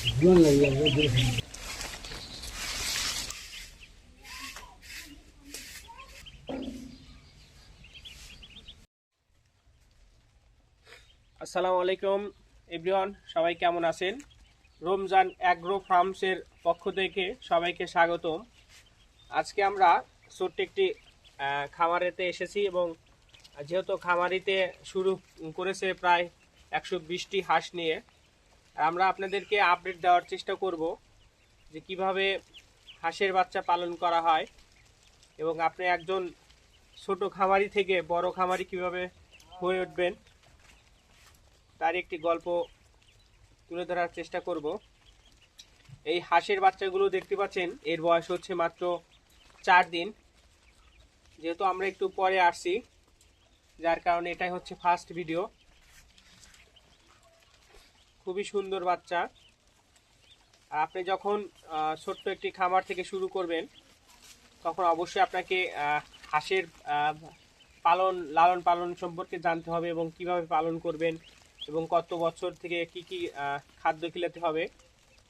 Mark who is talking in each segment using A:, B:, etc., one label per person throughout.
A: আসসালামু আলাইকুম এভরিওয়ান, সবাই কেমন আছেন? রমজান অ্যাগ্রো ফার্মসের পক্ষ থেকে সবাইকে স্বাগতম। আজকে আমরা ছোট্ট একটি খামারেতে এসেছি এবং যেহেতু খামারিতে শুরু করেছে প্রায় 120টি হাঁস নিয়ে, আমরা আপনাদেরকে আপডেট দেওয়ার চেষ্টা করব যে কিভাবে হাঁসের বাচ্চা পালন করা হয় এবং আপনি একজন ছোট খামারি থেকে বড় খামারি কিভাবে হয়ে উঠবেন তার একটি গল্প তুলে ধরার চেষ্টা করব। এই হাঁসের বাচ্চাগুলো দেখতে পাচ্ছেন, এর বয়স হচ্ছে মাত্র 4 দিন। যেহেতু আমরা একটু পরে আসছি, যার কারণে এটাই হচ্ছে ফার্স্ট ভিডিও। খুবই সুন্দর বাচ্চা। আপনি যখন ছোট্ট একটি খামার থেকে শুরু করবেন তখন অবশ্যই আপনাকে হাঁসের লালন পালন সম্পর্কে জানতে হবে এবং কিভাবে পালন করবেন এবং কত বছর থেকে কি কি খাদ্য খেলাতে হবে,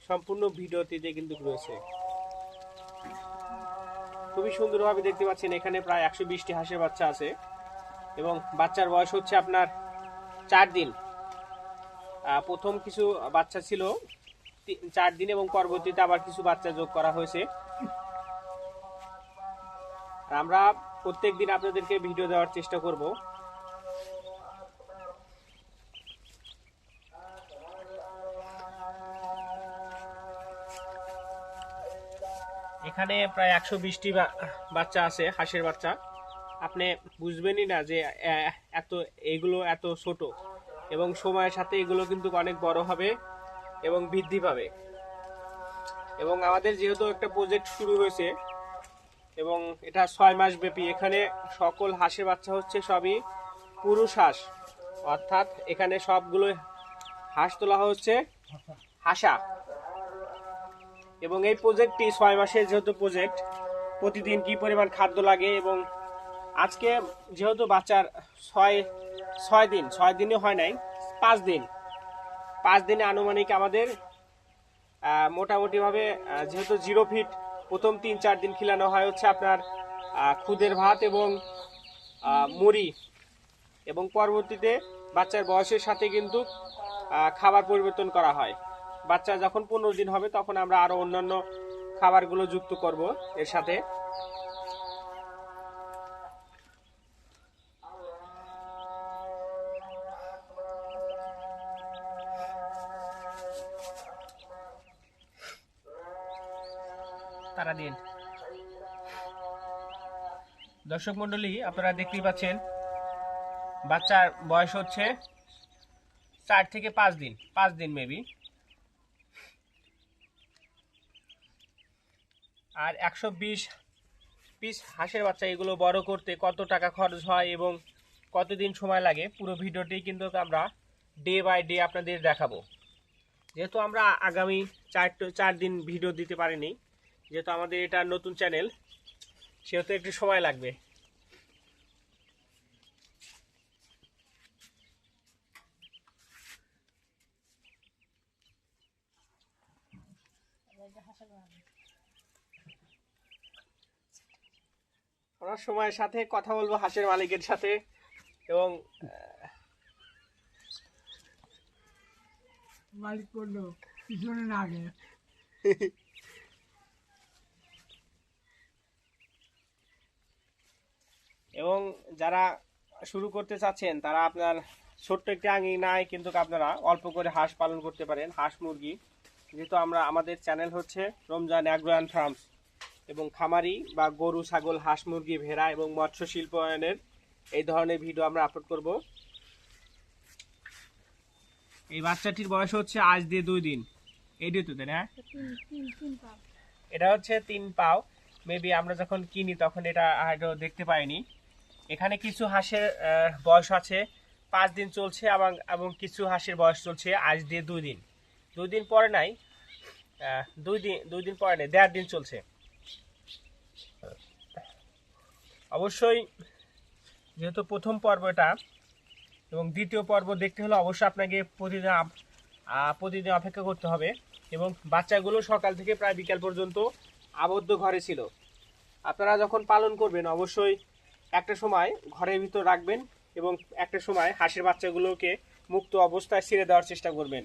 A: সম্পূর্ণ ভিডিওটিতে কিন্তু রয়েছে। খুবই সুন্দরভাবে দেখতে পাচ্ছেন, এখানে প্রায় 120টি হাঁসের বাচ্চা আছে এবং বাচ্চার বয়স হচ্ছে আপনার 4 দিন। প্রথম কিছু বাচ্চা ছিল 4 দিন এবং পরবর্তীতে আবার কিছু বাচ্চা যোগ করা হয়েছে। আমরা প্রত্যেক দিন আপনাদেরকে ভিডিও দেওয়ার চেষ্টা করব। এখানে প্রায় 120টি বাচ্চা আছে হাঁসের বাচ্চা। আপনি বুঝবেনই না যে এগুলো এত ছোট, এবং সময়ের সাথে এগুলো কিন্তু অনেক বড় হবে এবং বৃদ্ধি পাবে। এবং আমাদের যেহেতু একটা প্রজেক্ট শুরু হয়েছে এবং এটা 6 মাস ব্যাপী, এখানে সকল হাঁসের বাচ্চা হচ্ছে সবই পুরুষ হাঁস, অর্থাৎ এখানে সবগুলো হাঁস তোলা হচ্ছে হাসা। এবং এই প্রজেক্টটি 6 মাসের যেহেতু প্রজেক্ট, প্রতিদিন কি পরিমাণ খাদ্য লাগে, এবং আজকে যেহেতু বাচ্চার 6 দিনই হয় নাই, 5 দিনে আনুমানিক আমাদের মোটামুটিভাবে যেহেতু 0 ফিট, প্রথম 3-4 দিন খিলানো হয় হচ্ছে আপনার খুদের ভাত এবং মুড়ি, এবং পরবর্তীতে বাচ্চার বয়সের সাথে কিন্তু খাবার পরিবর্তন করা হয়। বাচ্চা যখন 15 দিন হবে তখন আমরা আরো অন্যান্য খাবারগুলো যুক্ত করব এর সাথে। তারা দিন দর্শক মন্ডলী, আপনারা দেখতেই পাচ্ছেন বাচ্চার বয়স হচ্ছে 4 থেকে 5 দিন মেবি। আর 120 পিস হাঁসের বাচ্চা এগুলো বড় করতে কত টাকা খরচ হয় এবং কতদিন সময় লাগে, পুরো ভিডিওটি কিন্তু আমরা ডে বাই ডে আপনাদের দেখাবো। যেহেতু আমরা আগামী 4 দিন ভিডিও দিতে পারিনি, যেহেতু আমাদের এটা নতুন চ্যানেল, সেহেতু একটু সময় লাগবে। আমরা সময়ের সাথে কথা বলবো হাঁসের মালিকের সাথে, এবং
B: মালিক করলো পিছনে না আগে।
A: এবং যারা শুরু করতে চাচ্ছেন তারা আপনার ছোট্ট একটি আঙিনায় কিন্তু আপনারা অল্প করে হাঁস পালন করতে পারেন, হাঁস মুরগি। যেহেতু আমাদের চ্যানেল হচ্ছে রমজান অ্যাগ্রো ফার্মস, এবং খামারি বা গরু ছাগল হাঁস মুরগি ভেড়া এবং মৎস্য শিল্পায়নের এই ধরনের ভিডিও আমরা আপলোড করব। এই বাচ্চাটির বয়স হচ্ছে আজ দিয়ে 2 দিন। এই দিয়ে তো না, এটা হচ্ছে 3 পাও মেবি। আমরা যখন কিনি তখন এটা হয়তো দেখতে পাইনি। এখানে কিছু হাঁসের বয়স আছে 5 দিন চলছে, এবং কিছু হাঁসের বয়স চলছে আজ দিয়ে 2 দিন। 2 দিন পরে নাই, 2 দিন পরে নাই, 1.5 দিন চলছে। অবশ্যই যেহেতু প্রথম পর্বটা এবং দ্বিতীয় পর্ব দেখতে হলে অবশ্যই আপনাকে প্রতিদিন অপেক্ষা করতে হবে এবং বাচ্চাগুলো সকাল থেকে প্রায় বিকাল পর্যন্ত আবদ্ধ ঘরে ছিল। আপনারা যখন পালন করবেন অবশ্যই একটা সময় ঘরের ভিতর রাখবেন এবং একটা সময় হাঁসের বাচ্চাগুলোকে মুক্ত অবস্থায় ছেড়ে দেওয়ার চেষ্টা করবেন।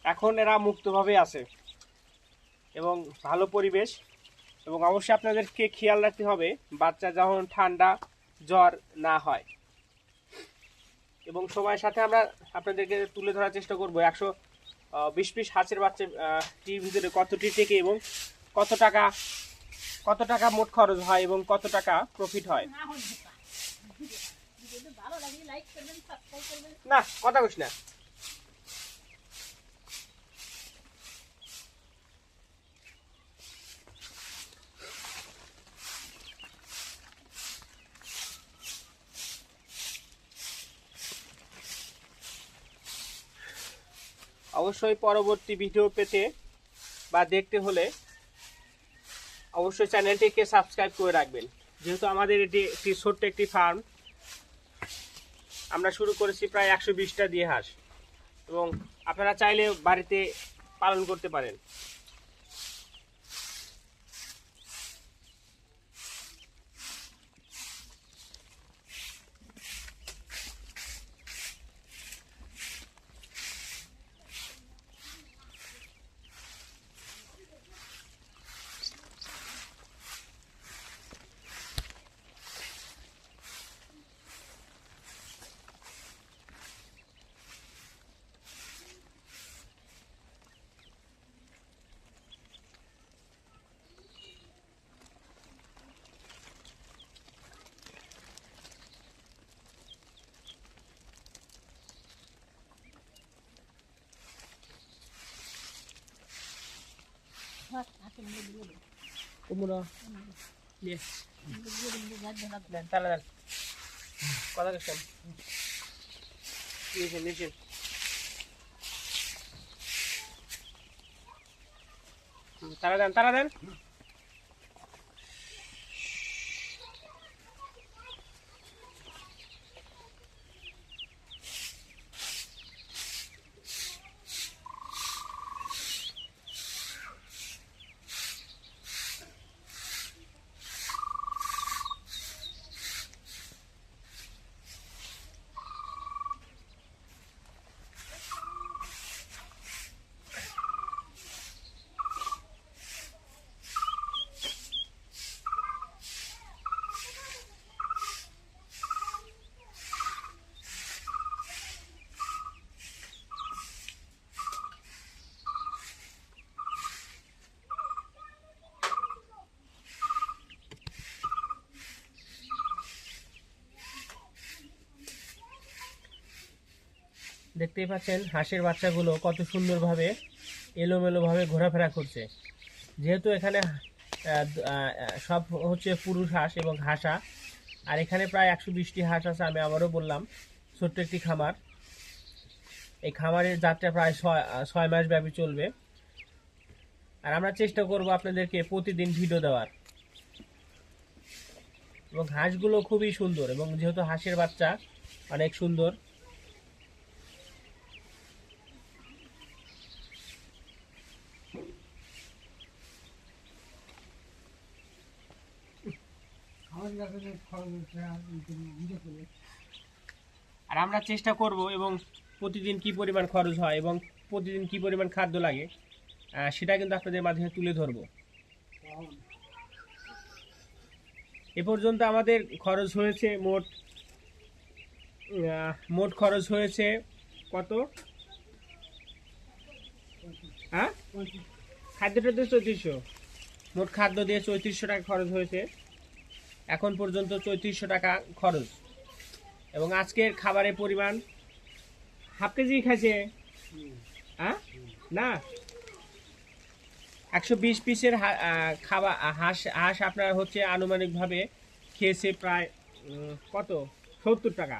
A: এখন এরা মুক্তভাবে আছে এবং ভালো পরিবেশ, এবং অবশ্যই আপনাদেরকে খেয়াল রাখতে হবে বাচ্চা যখন ঠান্ডা জ্বর না হয়। এবং সময়ের সাথে আমরা আপনাদেরকে তুলে ধরার চেষ্টা করবো 120 পিস হাঁসের বাচ্চা টির ভিতরে কতটি টেকে এবং কত টাকা মোট খরচ হয় এবং কত টাকা প্রফিট হয়। না কথা কইস না। অবশ্যই পরবর্তী ভিডিও পেতে বা দেখতে হলে অবশ্যই চ্যানেলটিকে সাবস্ক্রাইব করে রাখবেন। যেহেতু আমাদের এটি একটি ছোট্ট একটি ফার্ম, আমরা শুরু করেছি প্রায় 120টা দিয়ে হাঁস, এবং আপনারা চাইলে বাড়িতে পালন করতে পারেন। কুমড়ো নিয়ে দেন, তালা দেন, কথা কেছেন নিয়েছেন নিয়েছেন। তালা দেন, তালা দেন। দেখতেই পাচ্ছেন হাঁসের বাচ্চাগুলো কত সুন্দরভাবে এলোমেলোভাবে ঘোরাফেরা করছে। যেহেতু এখানে সব হচ্ছে পুরুষ হাঁস এবং হাঁসা, আর এখানে প্রায় 120টি হাঁস আছে। আমি আবারও বললাম ছোট্ট একটি খামার। এই খামারের যাত্রা প্রায় 6 মাস ব্যাপী চলবে, আর আমরা চেষ্টা করব আপনাদেরকে প্রতিদিন ভিডিও দেওয়ার। এবং হাঁসগুলো খুবই সুন্দর, এবং যেহেতু হাঁসের বাচ্চা অনেক সুন্দর। আর আমরা চেষ্টা করব এবং প্রতিদিন কি পরিমাণ খরচ হয় এবং প্রতিদিন কি পরিমাণ খাদ্য লাগে সেটা কিন্তু আপনাদের মাঝে তুলে ধরব। এ পর্যন্ত আমাদের খরচ হয়েছে মোট খরচ হয়েছে কত? হ্যাঁ, খাদ্যটা তো 3400, মোট খাদ্য দিয়ে 3400 টাকা খরচ হয়েছে। এখন পর্যন্ত 3400 টাকা খরচ, এবং আজকের খাবারের পরিমাণ হাফ কেজি খাইছে। হ্যাঁ, না 120 পিসের খাবার হাঁস আপনার হচ্ছে আনুমানিকভাবে খেয়েছে প্রায় কত 70 টাকা।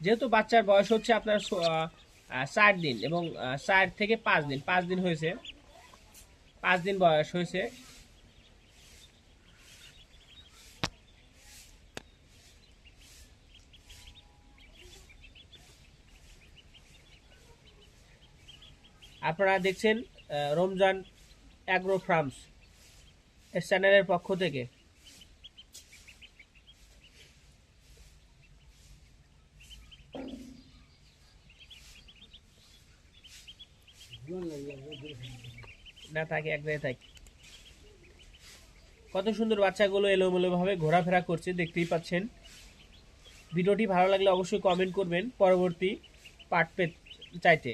A: যেহেতু বাচ্চার বয়স হচ্ছে আপনার 4 দিন এবং 4 থেকে 5 দিন হয়েছে, 5 দিন বয়স হয়েছে। আর আপনারা দেখছেন রমজান অ্যাগ্রো ফার্মস এর চ্যানেলের পক্ষ থেকে। না থাকে এক জায়গায় থাকে। কত সুন্দর বাচ্চাগুলো এলোমেলো ভাবে ঘোরাফেরা করছে, দেখতেই পাচ্ছেন। ভিডিওটি ভালো লাগলে অবশ্যই কমেন্ট করবেন পরবর্তী পার্ট চাইতে।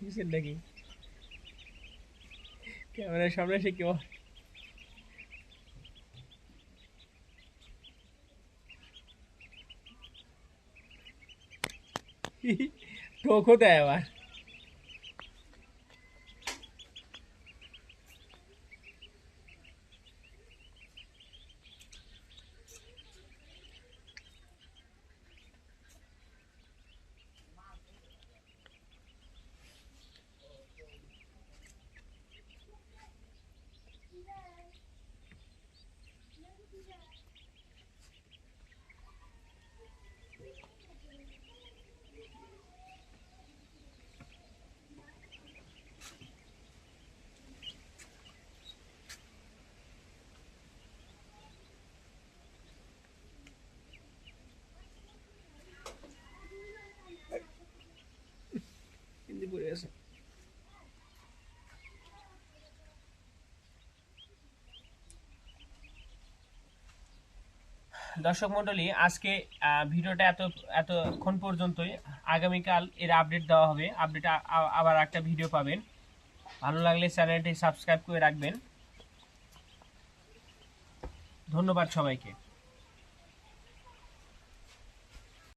A: বুঝছেন নাকি ক্যামেরার সামনে এসে কেউ টোকও দেয় আবার। দর্শক মন্ডলী, আজকে ভিডিওটা এতক্ষণ পর্যন্তই। আগামীকাল এর আপডেট দেওয়া হবে। আপডেট আবার একটা ভিডিও পাবেন। ভালো লাগলে চ্যানেলটি সাবস্ক্রাইব করে রাখবেন। ধন্যবাদ সবাইকে।